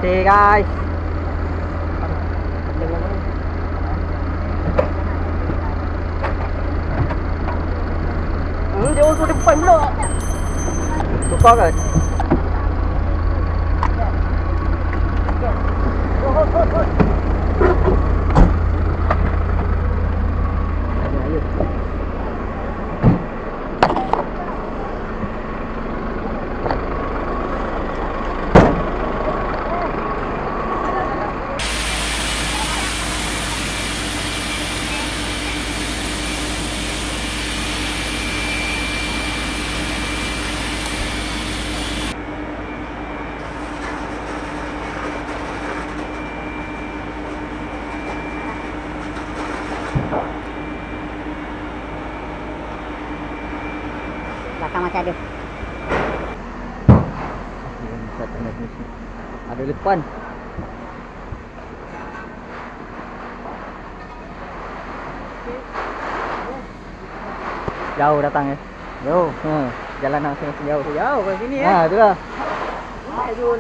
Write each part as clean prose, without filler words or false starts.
kasih guys. Jauh tu depan pula. Tukar kan? Belakang masih ada. Ada depan. Jauh datang ya. Jauh. Jalan masing-masing jauh. Jauh ke sini ya. Ha, itulah. Jul.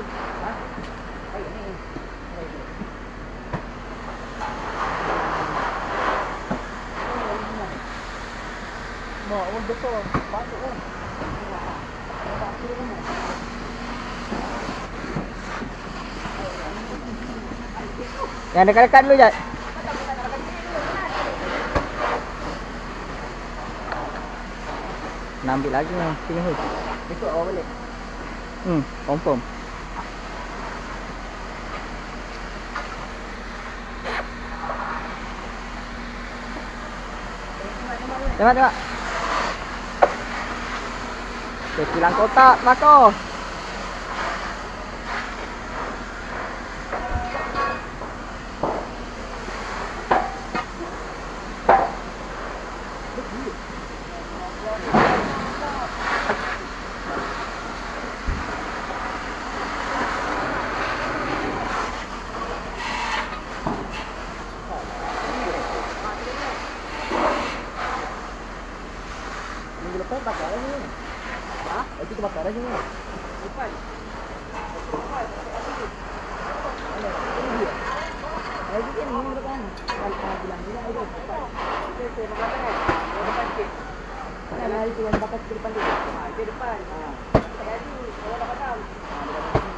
Mak pun betul. Patut kan. Yang dekat-dekat dulu, Jat. Nak ambil lagi yang sini hui. Ikut awak balik. Confirm. Tengok. Kilang kotak belakang. Minggu lepas bakar aja ni. Ha? Itu bakar aja ni. Lepas. Lagi kan ni depan. Kalau bilang ni ada. Kita bakar kan. Depan sikit. Kan hari tu yang bakar sikit depan dia. Ha, itu depan. Ha. Tak jadi. Kalau tak padam.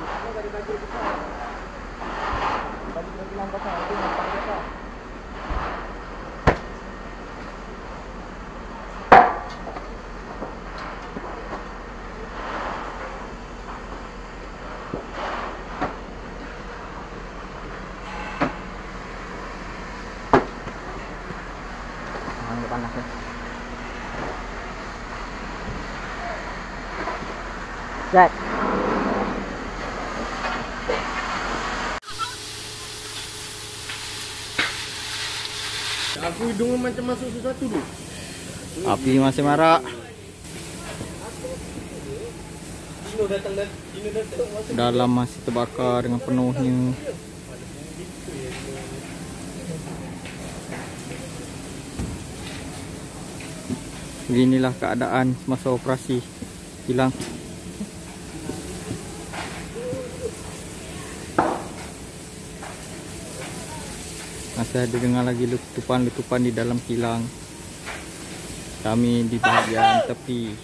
Aku bagi baju besar. Bagi bilang bakar itu yang pakai besar. Panas ya. Set. Aku hidung macam masuk sesuatu tu. Api masih marak. Dalam masih terbakar dengan penuhnya. Beginilah keadaan semasa operasi kilang. Masih ada dengar lagi letupan-letupan di dalam kilang. Kami di bahagian tepi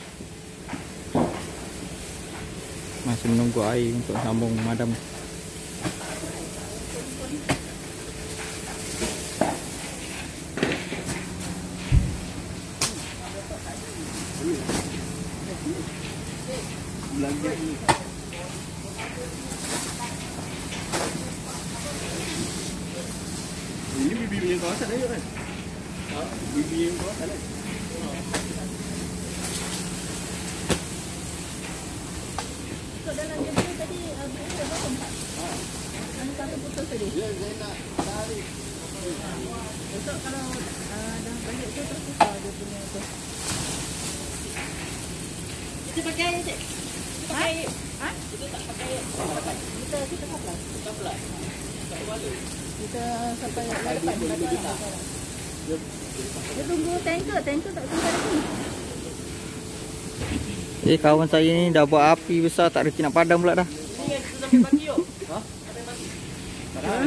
masih menunggu air untuk sambung memadam. Ini bibi punya kawasan aja kan? Bibi yang kawasan kan? Kalau dalam jemput tadi, berapa tempat? Satu putus tadi? Ya, saya nak tarik. Besok kalau dah balik tu terus susah dia punya tu. Kita pakai air, Cik? Kita pakai air? Ha? Kita tak pakai air? Kita kaplas? Kita kaplas? Tak balik? Kita sampai depan dia tunggu tanker tak tunggu lagi. Kawan saya ni dah buat api besar, tak reti nak padam pula dah. Ni kita sampai pagi yuk. Ha? Sampai pagi. Mana?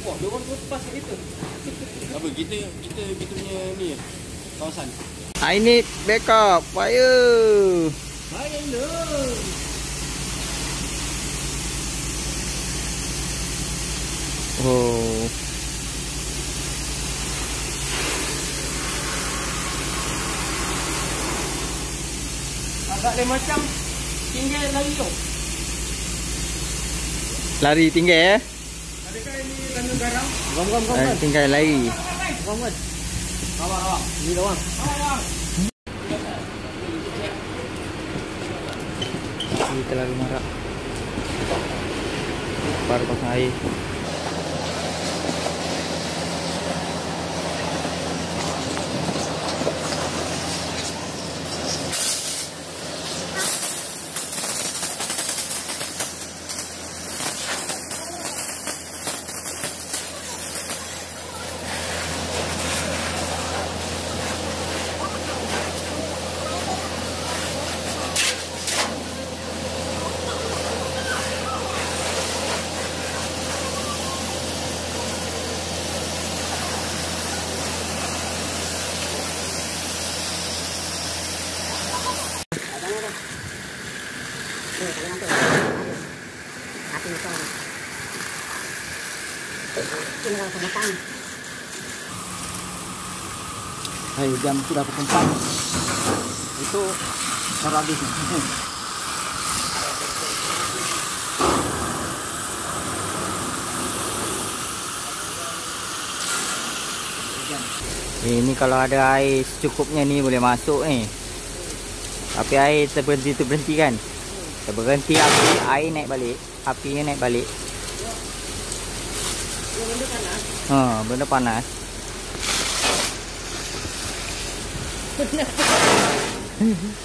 Wah, dia orang lepas gitu. Apa kita punya ni kawasan. I need backup. Fire. Fire no. Oh. Agak dia macam tinggal lari tu. Lari tinggal ya? Adakah ini kandung garam? Lari tinggal lari. Awak. Ni lawang. Awak. Kita lagi marak. Baru pasang air. Api itu. Ini kalau sebatang. Ayo jam sudah pukul 4. Itu baru habis. Ini kalau ada air secukupnya ni boleh masuk ni. Tapi air terberhenti kan. Terberhenti api, air naik balik, apinya naik balik. Benda panas. Benda panas.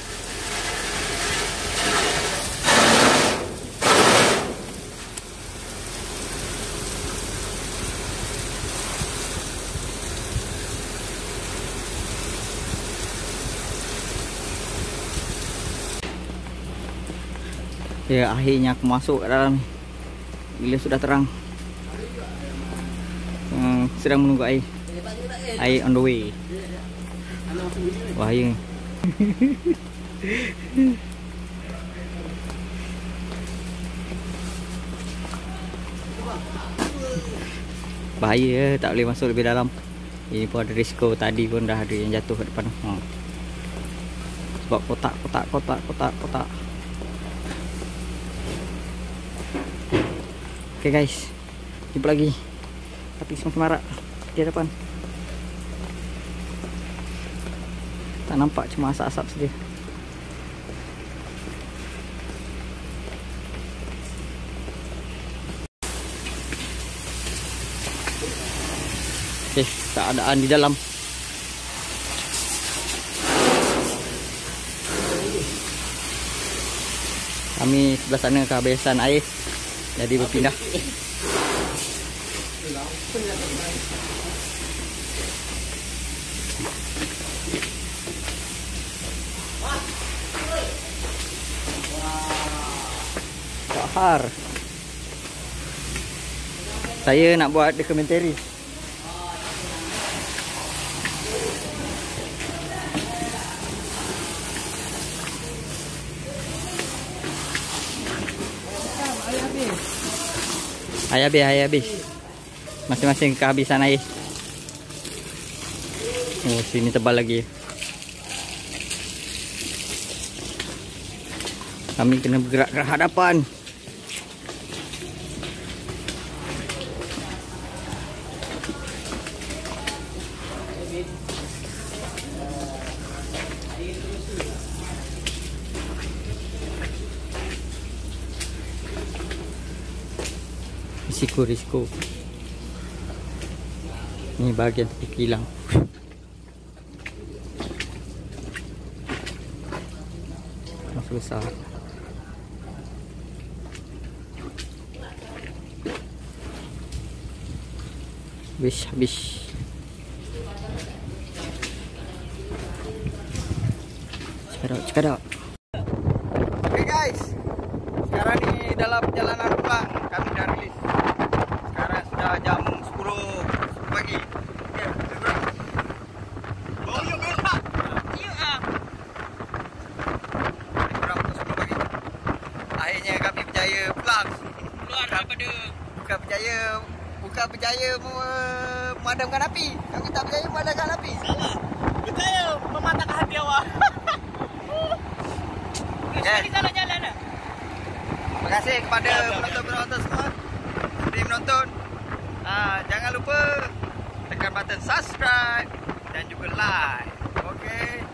Ya, akhirnya aku masuk ke dalam. Bila sudah terang. Sedang menunggu air. Air on the way. Bahaya. Bahaya, tak boleh masuk lebih dalam. Ini pun ada risiko. Tadi pun dah ada yang jatuh ke depan. Sebab kotak. Oke guys, jumpa lagi. Tapi semakin marak di hadapan. Tak nampak, cuma asap-asap saja. Oke, keadaan di dalam. Kami sebelah sana kehabisan air. Jadi berpindah. Bahar. Saya nak buat dokumentari. Air habis. Masing-masing kehabisan air. Oh, sini tebal lagi. Kami kena bergerak ke hadapan. Risiko. Ni bahagian tepi kilang. Masuk besar. Habis. Cekadap. bukan berjaya memadamkan api. Kami tak berjaya memadamkan api. Salah. Berjaya mematahkan hati awak. Sekali salah jalan dah. Terima kasih kepada penonton-penonton semua. Sudi menonton. Jangan lupa tekan button subscribe dan juga like. Okey.